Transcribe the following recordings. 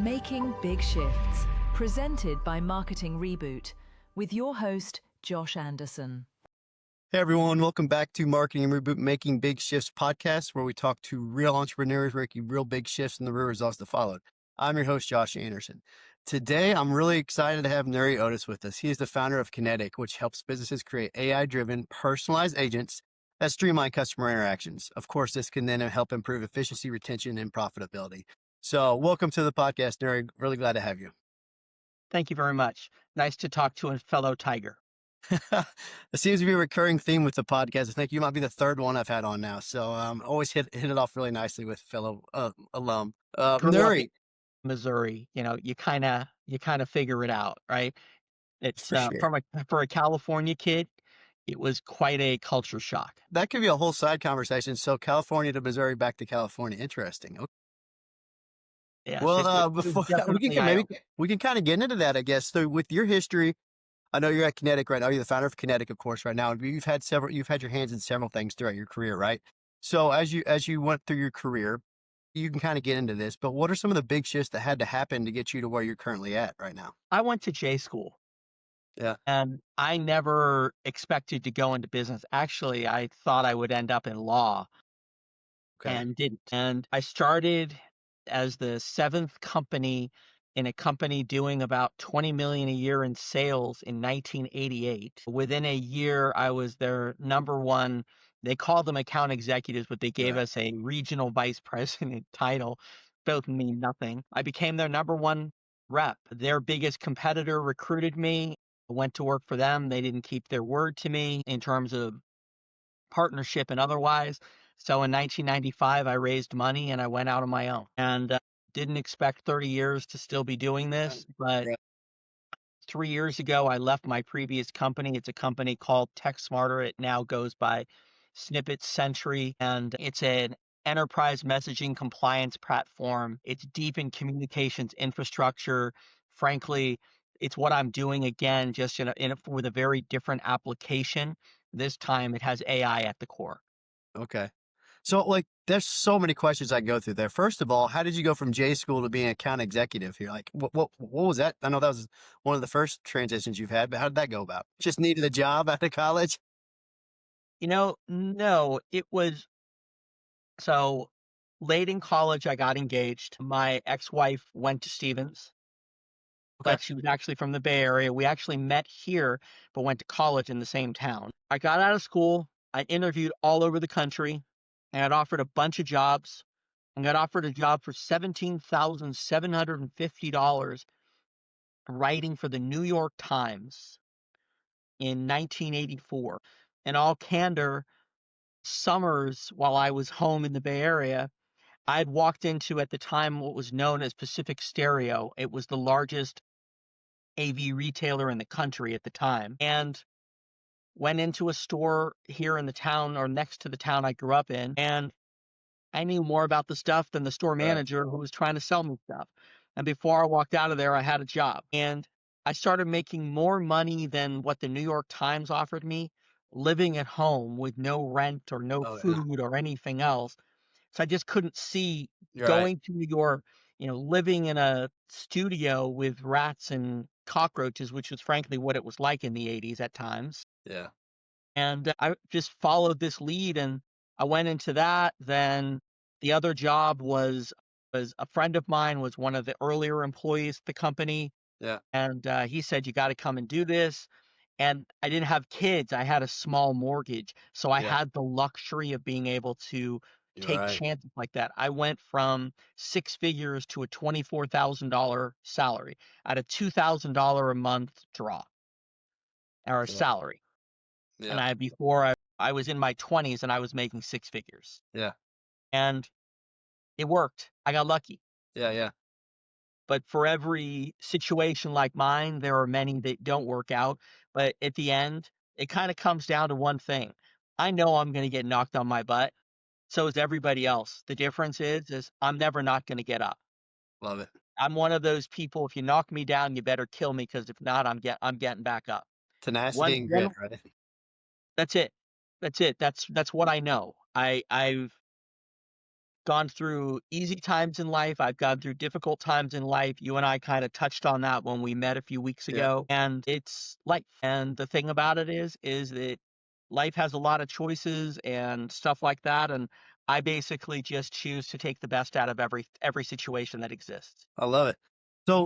Making Big Shifts, presented by Marketing Reboot, with your host, Josh Anderson. Hey everyone, welcome back to Marketing Reboot Making Big Shifts podcast, where we talk to real entrepreneurs making real big shifts and the real results that followed. I'm your host, Josh Anderson. Today, I'm really excited to have Nuri Otus with us. He is the founder of Kinetic, which helps businesses create AI-driven, personalized agents that streamline customer interactions. Of course, this can then help improve efficiency, retention, and profitability. So welcome to the podcast, Nuri. Really glad to have you. Thank you very much. Nice to talk to a fellow tiger. It seems to be a recurring theme with the podcast. I think you might be the third one I've had on now. So always hit it off really nicely with fellow alum. Grew up Nuri. in Missouri, you kind of figure it out, right? It's For sure. for a California kid, it was quite a culture shock. That could be a whole side conversation. So California to Missouri, back to California. Interesting. Okay. Yes, Well, it was before we definitely can we can kind of get into that, I guess. So with your history, I know you're at Kinetic right now. You're the founder of Kinetic, of course, right now. And you've had your hands in several things throughout your career, right? So as you went through your career, you can kind of get into this, but what are some of the big shifts that had to happen to get you to where you're currently at right now? I went to J school. Yeah. And I never expected to go into business. Actually, I thought I would end up in law. Okay. And didn't. And I started as the seventh company in a company doing about 20 million a year in sales in 1988. Within a year, I was their number one. They called them account executives, but they gave us a regional vice president title. Both mean nothing. I became their number one rep. Their biggest competitor recruited me. I went to work for them. They didn't keep their word to me in terms of partnership and otherwise. So in 1995, I raised money and I went out on my own and didn't expect 30 years to still be doing this. But 3 years ago, I left my previous company. It's a company called Tech Smarter. It now goes by Snippet Century, and it's an enterprise messaging compliance platform. It's deep in communications infrastructure. Frankly, it's what I'm doing again, just with a very different application. This time it has AI at the core. Okay. So there's so many questions I can go through there. First of all, how did you go from J school to being account executive here? Like what was that? I know that was one of the first transitions you've had, but how did that go about? Just needed a job out of college? No, it was so late in college, I got engaged. My ex-wife went to Stevens, Okay. but she was actually from the Bay Area. We actually met here, but went to college in the same town. I got out of school. I interviewed all over the country. I got offered a bunch of jobs. I got offered a job for $17,750 writing for the New York Times in 1984. In all candor, summers while I was home in the Bay Area, I'd walked into, at the time, what was known as Pacific Stereo. It was the largest AV retailer in the country at the time, and went into a store here in the town or next to the town I grew up in, and I knew more about the stuff than the store manager who was trying to sell me stuff. And before I walked out of there, I had a job, and I started making more money than what the New York Times offered me, living at home with no rent or no food or anything else. So I just couldn't see going to New York, living in a studio with rats and cockroaches, which was frankly what it was like in the 80s at times. Yeah. And I just followed this lead and I went into that. Then the other job was a friend of mine was one of the earlier employees at the company. Yeah. And he said, you got to come and do this. And I didn't have kids. I had a small mortgage. So I had the luxury of being able to take chances like that. I went from 6 figures to a $24,000 salary at a $2,000 a month draw or salary. Yeah. And before I was in my 20s and I was making 6 figures. Yeah. And it worked. I got lucky. Yeah. Yeah. But for every situation like mine, there are many that don't work out. But at the end, it kind of comes down to one thing. I know I'm going to get knocked on my butt. So is everybody else. The difference is I'm never not going to get up. Love it. I'm one of those people. If you knock me down, you better kill me, because if not, I'm getting back up. Tenacity and grit, right? That's it. That's what I know. I've gone through easy times in life. I've gone through difficult times in life. You and I kind of touched on that when we met a few weeks ago. And it's life. And the thing about it is that life has a lot of choices and stuff like that. And I basically just choose to take the best out of every situation that exists. I love it.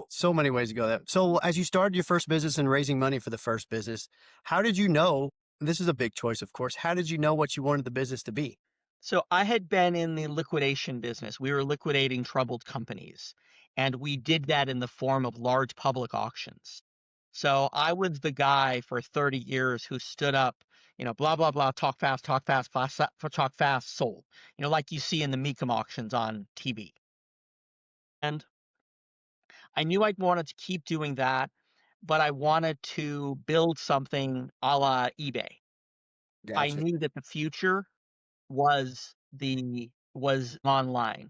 So many ways to go there. So as you started your first business and raising money for the first business, how did you know, this is a big choice, of course, how did you know what you wanted the business to be? So I had been in the liquidation business. We were liquidating troubled companies, and we did that in the form of large public auctions. So I was the guy for 30 years who stood up, blah, blah, blah, talk fast, talk fast, sold, like you see in the Mecum auctions on TV. And I knew I'd wanted to keep doing that, but I wanted to build something a la eBay. I Gotcha. knew that the future was online.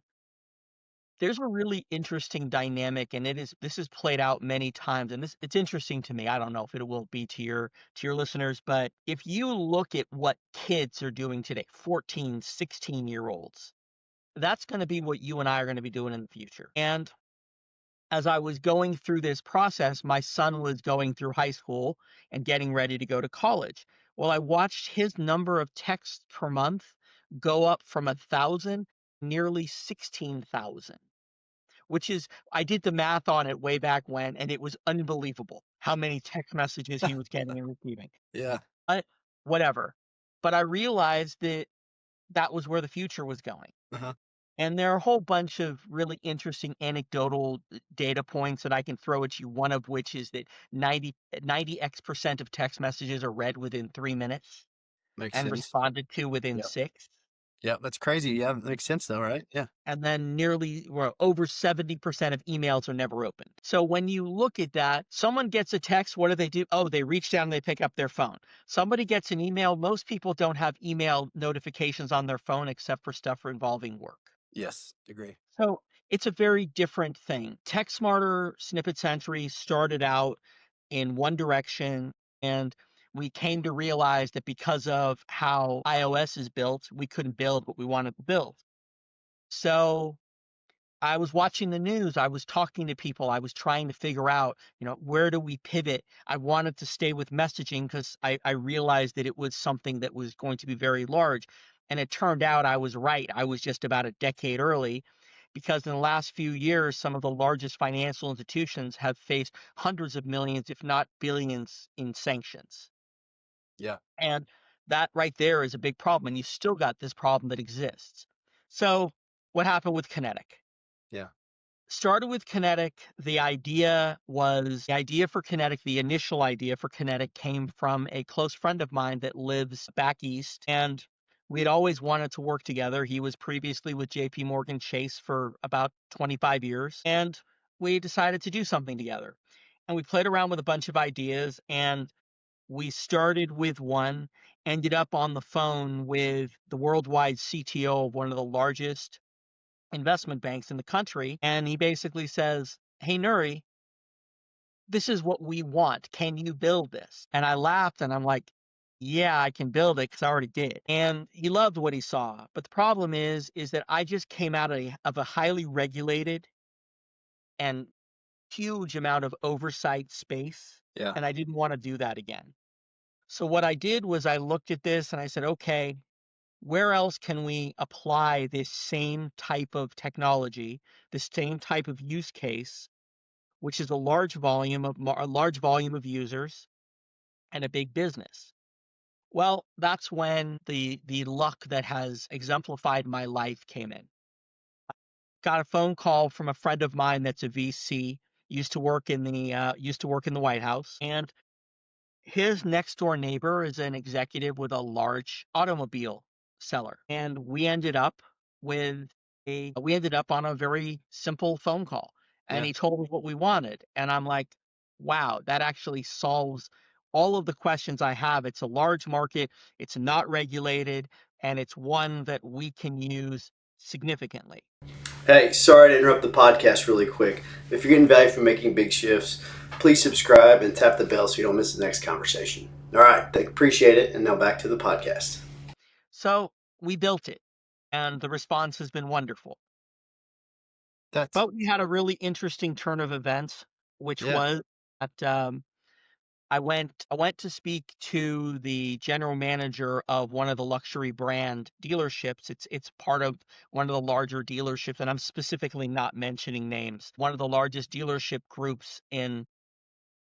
There's a really interesting dynamic, and this is played out many times, and it's interesting to me. I don't know if it will be to your listeners, but if you look at what kids are doing today, 14, 16-year-olds, that's going to be what you and I are going to be doing in the future. And as I was going through this process, my son was going through high school and getting ready to go to college. Well, I watched his number of texts per month go up from 1,000, nearly 16,000, which is, I did the math on it way back when, and it was unbelievable how many text messages he was getting and receiving. Yeah. But whatever. But I realized that that was where the future was going. Uh-huh. And there are a whole bunch of really interesting anecdotal data points that I can throw at you, one of which is that 90x% of text messages are read within 3 minutes Makes and sense. responded to within Yep. 6. Yeah, that's crazy. Yeah, that makes sense though, right? Yeah. And then over 70% of emails are never opened. So when you look at that, someone gets a text, what do? Oh, they reach down and they pick up their phone. Somebody gets an email. Most people don't have email notifications on their phone except for stuff involving work. Yes, agree. So it's a very different thing. TechSmarter Snippet Sentry started out in one direction, and we came to realize that because of how iOS is built, we couldn't build what we wanted to build. So I was watching the news. I was talking to people. I was trying to figure out, where do we pivot? I wanted to stay with messaging because I realized that it was something that was going to be very large. And it turned out I was right. I was just about a decade early because in the last few years, some of the largest financial institutions have faced hundreds of millions, if not billions, in sanctions. Yeah. And that right there is a big problem. And you still got this problem that exists. So what happened with Kinetic? Yeah. Started with Kinetic. The initial idea for Kinetic came from a close friend of mine that lives back east, and we had always wanted to work together. He was previously with JP Morgan Chase for about 25 years, and we decided to do something together. And we played around with a bunch of ideas, and we started with one, ended up on the phone with the worldwide CTO of one of the largest investment banks in the country, and he basically says, "Hey, Nuri, this is what we want. Can you build this?" And I laughed and I'm like, "Yeah, I can build it because I already did." And he loved what he saw. But the problem is that I just came out of a highly regulated and huge amount of oversight space, Yeah. and I didn't want to do that again. So what I did was I looked at this and I said, okay, where else can we apply this same type of technology, this same type of use case, which is a large volume of users and a big business? Well, that's when the luck that has exemplified my life came in. Got a phone call from a friend of mine that's a VC, used to work in the White House, and his next door neighbor is an executive with a large automobile seller. And we ended up on a very simple phone call, and Yeah. he told us what we wanted. And I'm like, wow, that actually solves all of the questions I have. It's a large market, it's not regulated, and it's one that we can use significantly. Hey, sorry to interrupt the podcast really quick. If you're getting value from making big shifts, please subscribe and tap the bell so you don't miss the next conversation. All right, appreciate it. And now back to the podcast. So we built it. and the response has been wonderful. That's But we had a really interesting turn of events, which yeah. was that I went to speak to the general manager of one of the luxury brand dealerships. It's part of one of the larger dealerships, and I'm specifically not mentioning names. One of the largest dealership groups in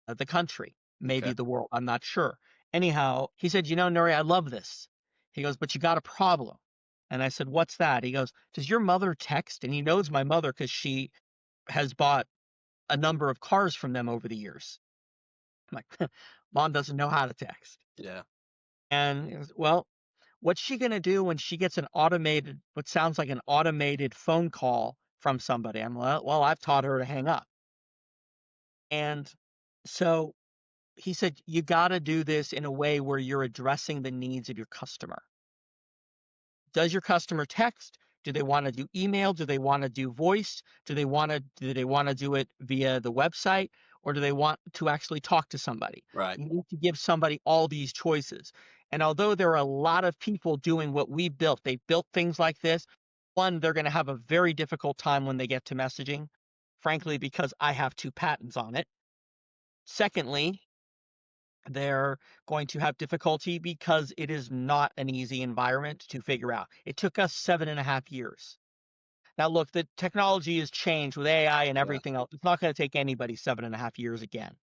the country, maybe Okay. the world. I'm not sure. Anyhow, he said, Nuri, I love this. He goes, but you got a problem. And I said, what's that? He goes, does your mother text? And he knows my mother because she has bought a number of cars from them over the years. I'm like, mom doesn't know how to text. Yeah. And he goes, well, what's she going to do when she gets what sounds like an automated phone call from somebody? I'm like, well, I've taught her to hang up. And so he said, you got to do this in a way where you're addressing the needs of your customer. Does your customer text? Do they want to do email? Do they want to do voice? Do they want to do it via the website, or do they want to actually talk to somebody? Right. You need to give somebody all these choices. And although there are a lot of people doing what we built, they built things like this. One, they're going to have a very difficult time when they get to messaging, frankly, because I have 2 patents on it. Secondly, they're going to have difficulty because it is not an easy environment to figure out. It took us 7.5 years. Now, look, the technology has changed with AI and Yeah. everything else. It's not going to take anybody 7.5 years again.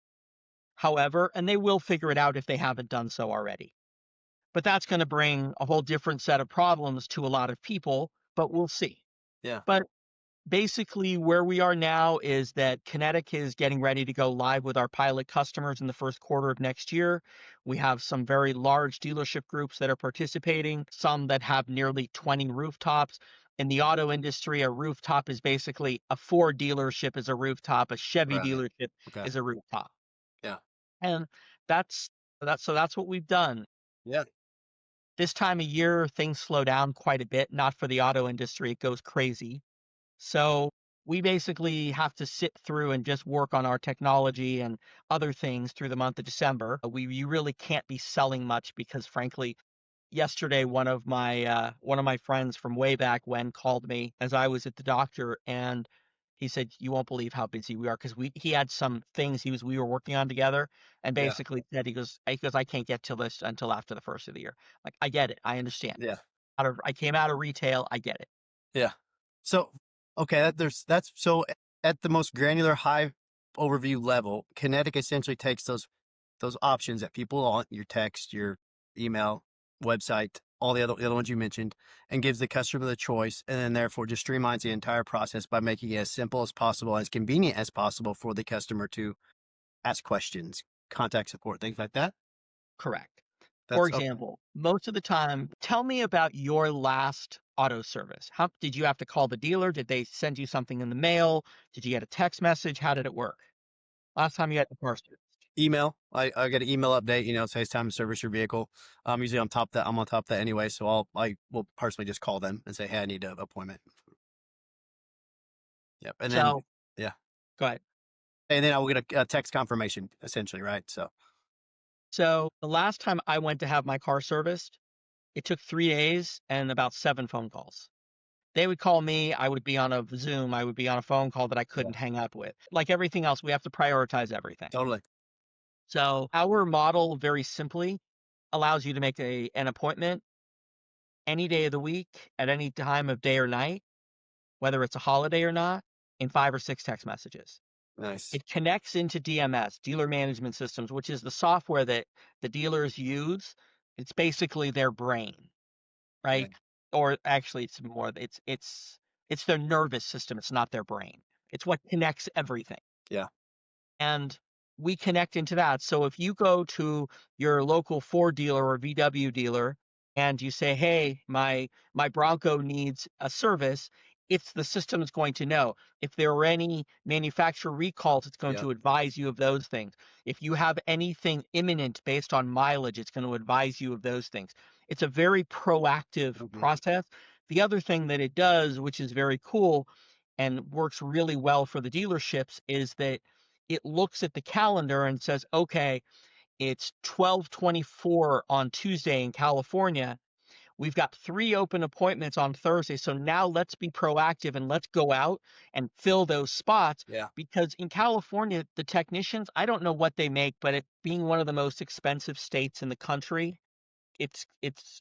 However, and they will figure it out if they haven't done so already. But that's going to bring a whole different set of problems to a lot of people, but we'll see. Yeah. But basically, where we are now is that Kinetic is getting ready to go live with our pilot customers in the first quarter of next year. We have some very large dealership groups that are participating, some that have nearly 20 rooftops. In the auto industry, a rooftop is basically a Ford dealership is a rooftop, a Chevy Right. dealership Okay. is a rooftop. Yeah. And that's that's what we've done. Yeah. This time of year, things slow down quite a bit, not for the auto industry, it goes crazy. So we basically have to sit through and just work on our technology and other things through the month of December. You really can't be selling much because, frankly, yesterday one of my friends from way back when called me as I was at the doctor, and he said, "You won't believe how busy we are," because he had some things we were working on together, and Yeah. basically said he goes, I can't get to this until after the first of the year. Like, I get it, I understand. Yeah. I came out of retail, I get it. Yeah. So, okay, that's so at the most granular high overview level, Kinetic essentially takes those options that people want, your text, your email, website, all the other ones you mentioned, and gives the customer the choice, and then therefore just streamlines the entire process by making it as simple as possible, as convenient as possible for the customer to ask questions, contact support, things like that. Correct. For That's okay. example, most of the time, tell me about your last auto service. How did you have to call the dealer? Did they send you something in the mail? Did you get a text message? How did it work? Last time you had the car service. Email. I get an email update, it says time to service your vehicle. Usually I'm on top of that anyway. So I will personally just call them and say, hey, I need an appointment. Yep. And then, So yeah. go ahead. And then I will get a text confirmation essentially. Right. So, So the last time I went to have my car serviced, it took 3 days and about 7 phone calls. They would call me. I would be on a Zoom. I would be on a phone call that I yeah, couldn't hang up with. Like everything else, we have to prioritize everything. totally. So our model, very simply, allows you to make an appointment any day of the week at any time of day or night, whether it's a holiday or not, in 5 or 6 text messages. Nice. It connects into DMS, dealer management systems, which is the software that the dealers use. It's basically their brain, Yeah. right? Or actually, it's their nervous system. It's not their brain. It's what connects everything. Yeah. And we connect into that. So if you go to your local Ford dealer or VW dealer and you say, "Hey, my Bronco needs a service," it's the system is going to know. If there are any manufacturer recalls, it's going Yeah. to advise you of those things. If you have anything imminent based on mileage, it's going to advise you of those things. It's a very proactive Mhm. process. The other thing that it does, which is very cool and works really well for the dealerships, is that it looks at the calendar and says, okay, it's 12:24 on Tuesday in California. We've got 3 open appointments on Thursday. So now let's be proactive and let's go out and fill those spots. Yeah. Because in California, the technicians, I don't know what they make, but it being one of the most expensive states in the country, it's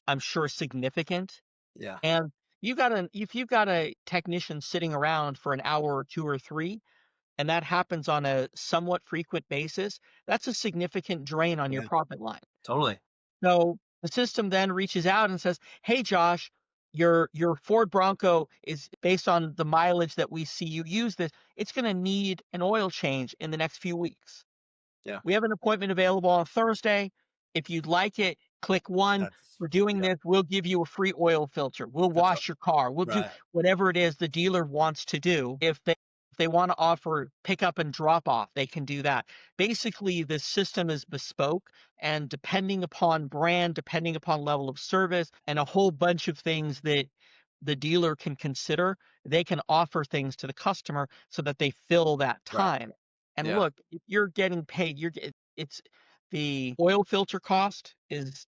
I'm sure significant. Yeah. And if you've got a technician sitting around for an hour or 2 or 3, and that happens on a somewhat frequent basis, that's a significant drain on your Yeah. profit line. Totally. So the system then reaches out and says, "Hey, Josh, your Ford Bronco is based on the mileage that we see you use this. It's going to need an oil change in the next few weeks. Yeah. We have an appointment available on Thursday. If you'd like it, click 1. That's For doing yeah. this, we'll give you a free oil filter. We'll That's wash your car. We'll do right. whatever it is the dealer wants to do. If they want to offer pickup and drop off, they can do that. Basically, the system is bespoke, and depending upon brand, depending upon level of service, and a whole bunch of things that the dealer can consider, they can offer things to the customer so that they fill that Right. time. And Yeah. look, if you're getting paid, it's the oil filter cost is,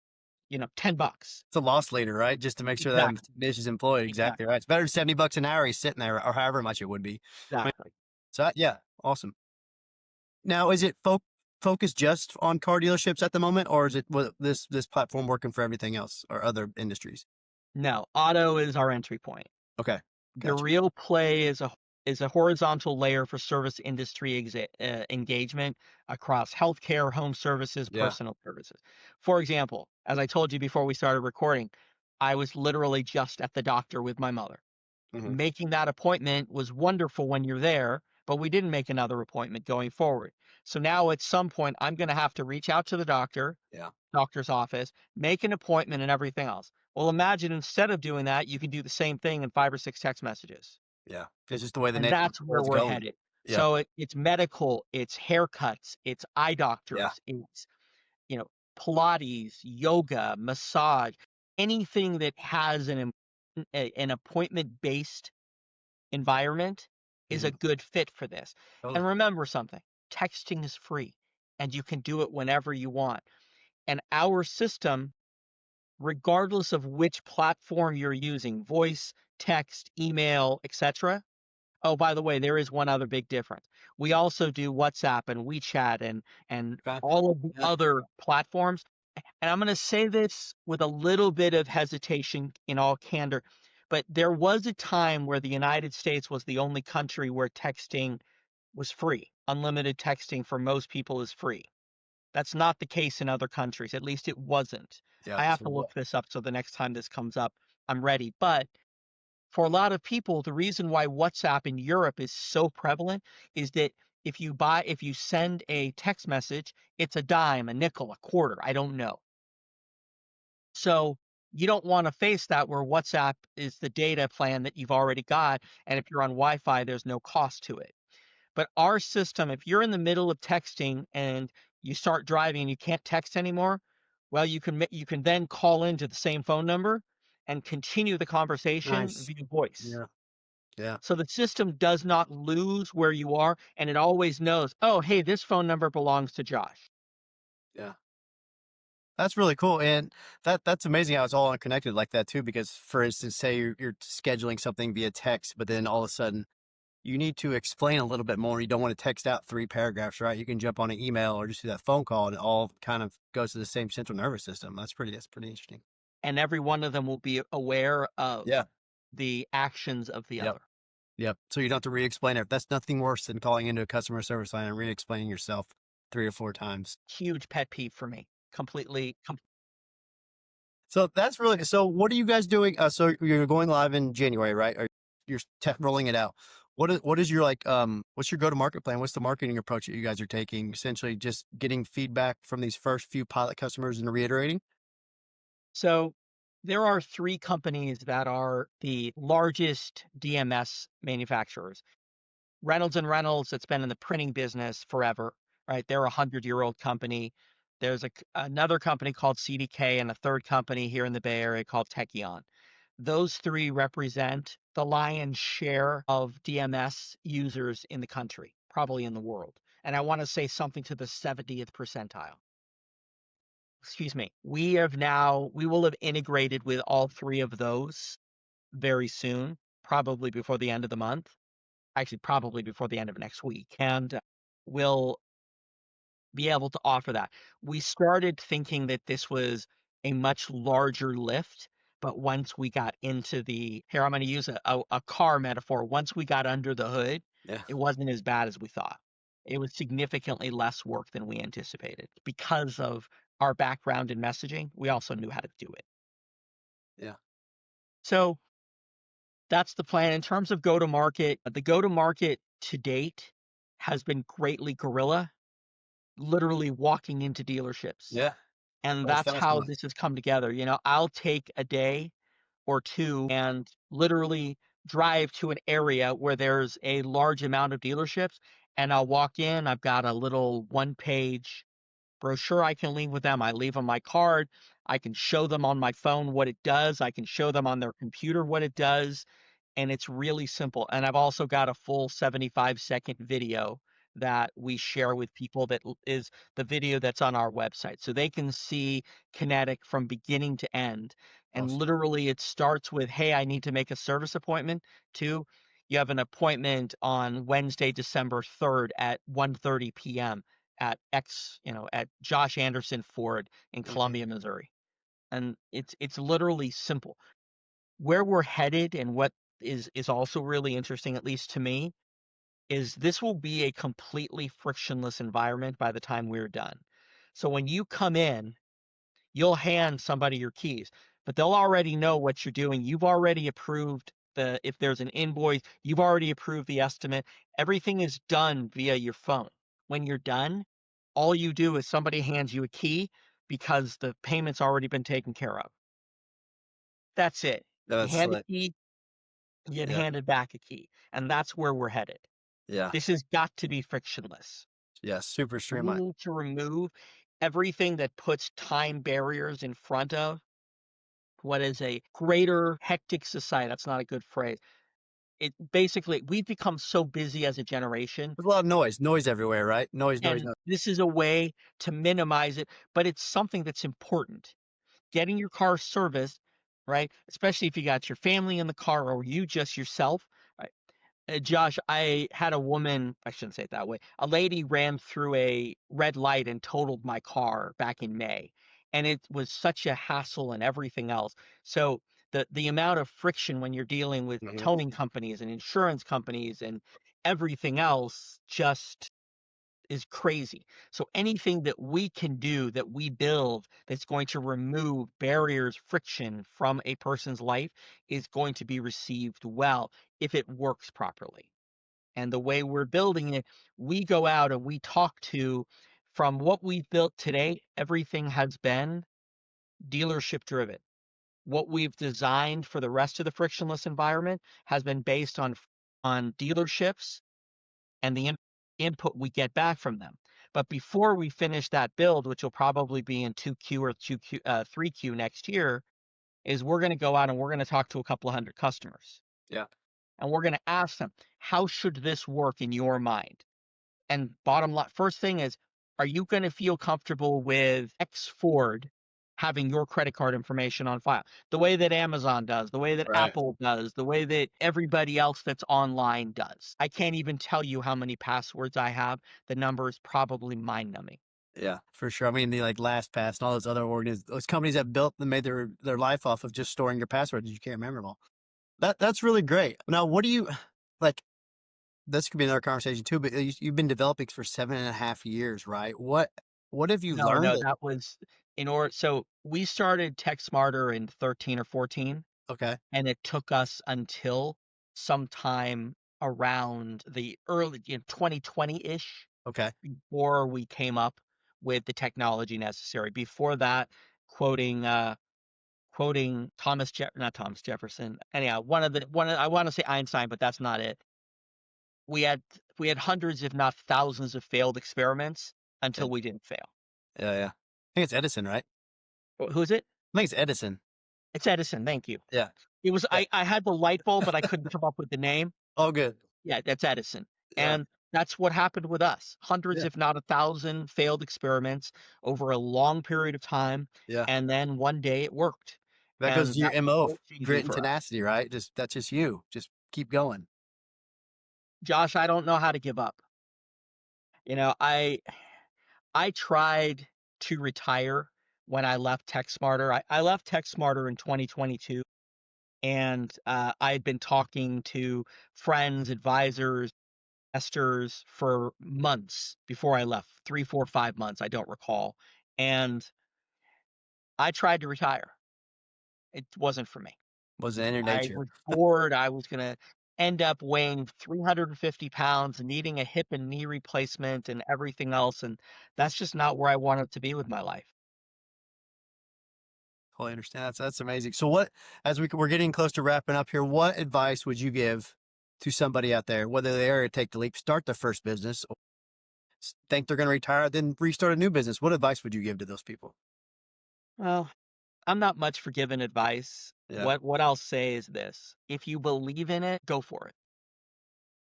$10. It's a loss leader, right? Just to make sure that Exactly. dish is employed. Exactly Exactly. right. It's better than $70 an hour he's sitting there, or however much it would be. I mean, Exactly. so yeah, awesome. Now, is it focused just on car dealerships at the moment, or is it this platform working for everything else or other industries? No, auto is our entry point. Okay, The gotcha. real play is a horizontal layer for service industry engagement across healthcare, home services, Yeah. personal services. For example, as I told you before we started recording, I was literally just at the doctor with my mother. Hmm. Making that appointment was wonderful when you're there, but we didn't make another appointment going forward. So now at some point, I'm going to have to reach out to the Yeah. doctor's office, make an appointment and everything else. Well, imagine instead of doing that, you can do the same thing in 5 or 6 text messages. Yeah. It's just the way And that's where world's we're going. headed. Yeah. So it's medical, it's haircuts, it's eye Yeah. doctors, it's, you know, Pilates, yoga, massage, anything that has an appointment-based environment is a Hmm. good fit for this. And Totally. remember something, texting is free and you can do it whenever you want. And our system, regardless of which platform you're using, voice, text, email, etc. Oh, by the way, there is one other big difference. We also do WhatsApp and WeChat and Okay. all of the Yeah. other platforms. And I'm going to say this with a little bit of hesitation in all candor, but there was a time where the United States was the only country where texting was free. Unlimited texting for most people is free. That's not the case in other countries. At least it wasn't. Yeah. I have So to what? look this up so the next time this comes up, I'm ready. But for a lot of people, the reason why WhatsApp in Europe is so prevalent is that if you send a text message, it's a dime, a nickel, a quarter, I don't know. So you don't want to face that where WhatsApp is the data plan that you've already got. And if you're on Wi-Fi, there's no cost to it. But our system, if you're in the middle of texting and you start driving and you can't text anymore, well, you can then call into the same phone number and continue the conversation Nice. via voice. Yeah. Yeah. So the system does not lose where you are, and it always knows, oh, hey, this phone number belongs to Josh. Yeah. That's really cool, and that's amazing how it's all unconnected like that too. Because, for instance, say you're scheduling something via text, but then all of a sudden you need to explain a little bit more. You don't want to text out 3 paragraphs, right? You can jump on an email or just do that phone call, and it all kind of goes to the same central nervous system. That's pretty interesting. And every one of them will be aware of Yeah. the actions of the Yep. other. Yep. So you don't have to re-explain it. That's nothing worse than calling into a customer service line and re-explaining yourself 3 or 4 times. Huge pet peeve for me. Completely. So that's really so. What are you guys doing? So you're going live in January, right? Or you're rolling it out. What is your what's your go to market plan? What's the marketing approach that you guys are taking? Essentially, just getting feedback from these first few pilot customers and reiterating. So there are 3 companies that are the largest DMS manufacturers. Reynolds and Reynolds, that's been in the printing business forever, right? They're a 100-year-old company. There's another company called CDK and a third company here in the Bay Area called Techion. Those 3 represent the lion's share of DMS users in the country, probably in the world. And I want to say something to the 70th percentile. excuse me, we will have integrated with all three of those very soon, probably before the end of the month. Actually, probably before the end of next week. And we'll be able to offer that. We started thinking that this was a much larger lift, but once we got into here, I'm going to use a car metaphor. Once we got under the hood, Yeah. it wasn't as bad as we thought. It was significantly less work than we anticipated because of our background in messaging. We also knew how to do it. Yeah. So that's the plan. In terms of go to market, the go to market to date has been greatly guerrilla, literally walking into dealerships. Yeah. And That's that's how fascinating. this has come together. I'll take a day or two and literally drive to an area where there's a large amount of dealerships, and I'll walk in. I've got a little one-page brochure I can leave with them. I leave them my card. I can show them on my phone what it does. I can show them on their computer what it does. And it's really simple. And I've also got a full 75-second video that we share with people that is the video that's on our website. So they can see Kinetic from beginning to end. And Awesome. literally it starts with, hey, I need to make a service appointment, to you have an appointment on Wednesday, December 3rd at 1:30 p.m. at at Josh Anderson Ford in Okay. Columbia, Missouri. And it's literally simple. Where we're headed and what is also really interesting, at least to me, is this will be a completely frictionless environment by the time we're done. So when you come in, you'll hand somebody your keys, but they'll already know what you're doing. You've already approved if there's an invoice, you've already approved the estimate. Everything is done via your phone. When you're done, all you do is somebody hands you a key because the payment's already been taken care of. That's it. You That's hand a slick. key, you get Yeah. handed back a key, and that's where we're headed. Yeah. This has got to be frictionless. Yeah. Super We streamlined. need to remove everything that puts time barriers in front of what is a greater hectic society. That's not a good phrase. It basically, we've become so busy as a generation, There's a lot of noise everywhere, right? Noise, noise, and noise. this is a way to minimize it, but it's something that's important. Getting your car serviced, right? Especially if you got your family in the car or you just yourself, right? Josh, I had a woman, I shouldn't say it that way. A lady ran through a red light and totaled my car back in May. And it was such a hassle and everything else. So the amount of friction when you're dealing with Mhm. towing companies and insurance companies and everything else just is crazy. So anything that we can do, that we build, that's going to remove barriers, friction from a person's life is going to be received well if it works properly. And the way we're building it, we go out and we talk to, from what we've built today, everything has been dealership driven. What we've designed for the rest of the frictionless environment has been based on dealerships and the input we get back from them. But before we finish that build, which will probably be in 2Q or 3Q next year, is we're going to go out and we're going to talk to a couple of hundred customers. Yeah. And we're going to ask them, how should this work in your mind? And bottom line, first thing is, are you going to feel comfortable with X Ford having your credit card information on file? The way that Amazon does, the way that Right. Apple does, the way that everybody else that's online does. I can't even tell you how many passwords I have. The number is probably mind-numbing. Yeah, for sure. I mean, the like LastPass and all those other those companies that built and made their life off of just storing your passwords. You can't remember them all. That's really great. Now, what do you like? This could be another conversation too. But you've been developing for 7.5 years, right? What have you No, learned? no, that was in order. So we started Tech Smarter in 13 or 14. Okay. And it took us until sometime around the early 2020-ish Okay. before we came up with the technology necessary. Before that, quoting not Thomas Jefferson. Anyhow, I want to say Einstein, but that's not it. We had hundreds, if not thousands, of failed experiments Yeah. until we didn't fail. Yeah. Yeah. I think it's Edison, right? Who is it? I think it's Edison. It's Edison. Thank you. Yeah. It was Yeah. I had the light bulb, but I couldn't come up with the name. Oh, good. Yeah, that's Edison. Yeah. And That's what happened with us. Hundreds, Yeah. if not 1,000 failed experiments over a long period of time, Yeah. and then one day it worked. That goes And to your that's MO of what you do grit and for us. tenacity, right? That's just you. Just keep going. Josh, I don't know how to give up. You know, I tried to retire when I left TechSmarter. I left TechSmarter in 2022, and I had been talking to friends, advisors, investors for months before I left, 3, 4, 5 months, I don't recall. And I tried to retire. It wasn't for me. Wasn't in your I nature. was bored. I was going to end up weighing 350 pounds and needing a hip and knee replacement and everything else. And that's just not where I wanted to be with my life. Totally understand. That's amazing. So what, as we're getting close to wrapping up here, what advice would you give to somebody out there, whether they are to take the leap, start their first business, or think they're going to retire, then restart a new business? What advice would you give to those people? Well, I'm not much for giving advice. Yeah. What I'll say is this: if you believe in it, go for it.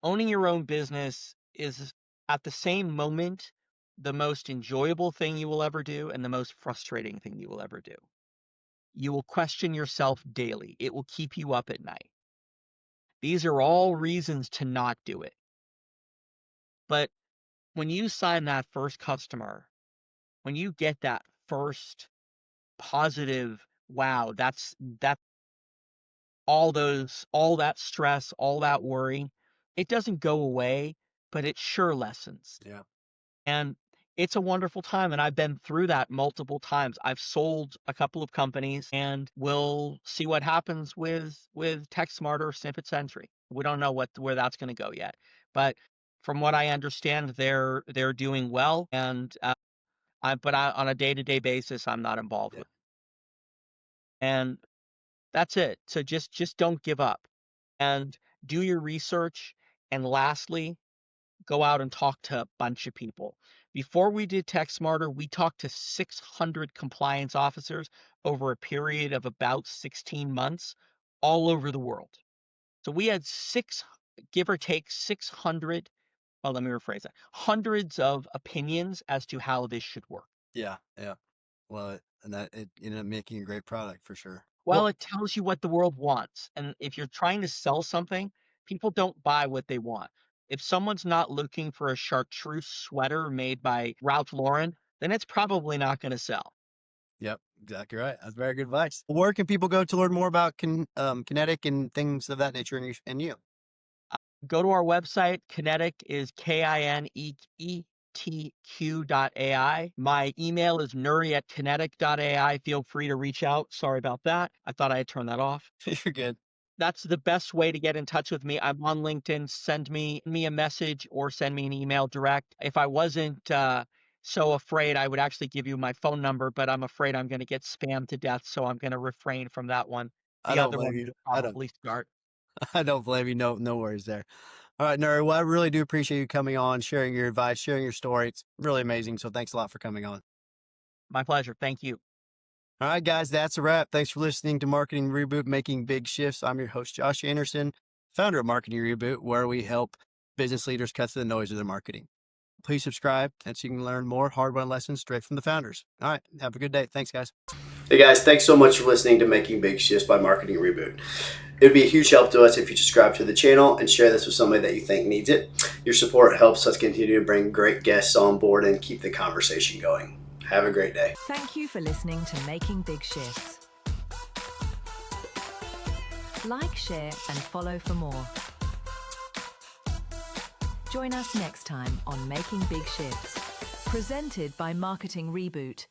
Owning your own business is at the same moment the most enjoyable thing you will ever do and the most frustrating thing you will ever do. You will question yourself daily. It will keep you up at night. These are all reasons to not do it. But when you sign that first customer, when you get that first positive, wow, that all that stress, all that worry, it doesn't go away, but it sure lessens. Yeah. And it's a wonderful time, and I've been through that multiple times. I've sold a couple of companies, and we'll see what happens with TechSmarter or Snippet Sentry. We don't know where that's going to go yet, but from what I understand, they're doing well, and on a day-to-day basis, I'm not involved Yeah. with. And that's it. So just don't give up, and do your research. And lastly, go out and talk to a bunch of people. Before we did TechSmarter, we talked to 600 compliance officers over a period of about 16 months all over the world. So we had give or take 600, well, let me rephrase that, hundreds of opinions as to how this should work. Yeah. Yeah. Well, and that it ended up making a great product for sure. Well, it tells you what the world wants. And if you're trying to sell something, people don't buy what they want. If someone's not looking for a chartreuse sweater made by Ralph Lauren, then it's probably not going to sell. Yep, exactly right. That's very good advice. Where can people go to learn more about Kinetic and things of that nature and you? Go to our website. Kinetic is KINETQ.ai. My email is nuri@kinetic.ai. Feel free to reach out. Sorry about that. I thought I had turned that off. You're good. That's the best way to get in touch with me. I'm on LinkedIn. Send me a message or send me an email direct. If I wasn't so afraid, I would actually give you my phone number, but I'm afraid I'm going to get spammed to death, so I'm going to refrain from that one. I The don't other blame one you. will I don't. probably start. I don't blame you. No, no worries there. All right, Nuri. Well, I really do appreciate you coming on, sharing your advice, sharing your story. It's really amazing. So thanks a lot for coming on. My pleasure. Thank you. All right, guys, that's a wrap. Thanks for listening to Marketing Reboot, Making Big Shifts. I'm your host, Josh Anderson, founder of Marketing Reboot, where we help business leaders cut through the noise of their marketing. Please subscribe, and so you can learn more hard-won lessons straight from the founders. All right, have a good day. Thanks, guys. Hey, guys, thanks so much for listening to Making Big Shifts by Marketing Reboot. It would be a huge help to us if you subscribe to the channel and share this with somebody that you think needs it. Your support helps us continue to bring great guests on board and keep the conversation going. Have a great day. Thank you for listening to Making Big Shifts. Like, share, and follow for more. Join us next time on Making Big Shifts, presented by Marketing Reboot.